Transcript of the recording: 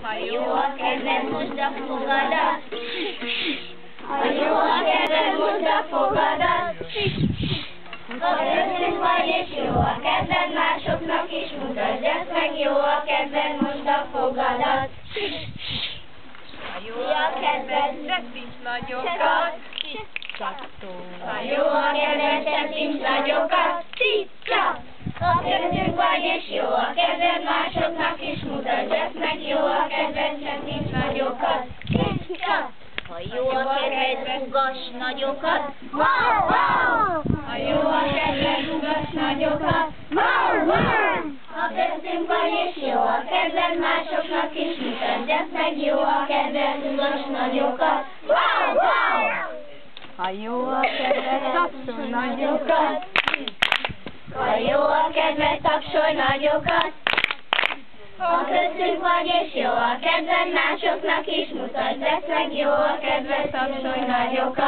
Ha jó a kedved, most a fogadat. Ha jó a kedved, most a fogadat. Ha köztünk vagy és jó a kedved, másoknak is mutasd ezt meg, jó a kedved, most a fogadat. Ha jó a kedved, tetszik nagyokat. Ha jó a kedved, tetszik nagyokat. Ha köztünk vagy és jó a kedved, másoknak is mutasd ezt meg, jó a kedved, tetszik nagyokat. Ha jó a kedved, ugass nagyokat. Ha jó a kedved, ugass nagyokat. Ha köztünk vagy és jó a kedved, másoknak is mutasd ezt meg, jó a kedved, ugass nagyokat. Ha jó a kedved, tapsolj nagyokat. Ha jó a kedved, tapsolj nagyokat. Ha köztünk vagy és jó a kedved, másoknak is mutasd ezt meg, jó a kedved, tapsolj nagyokat.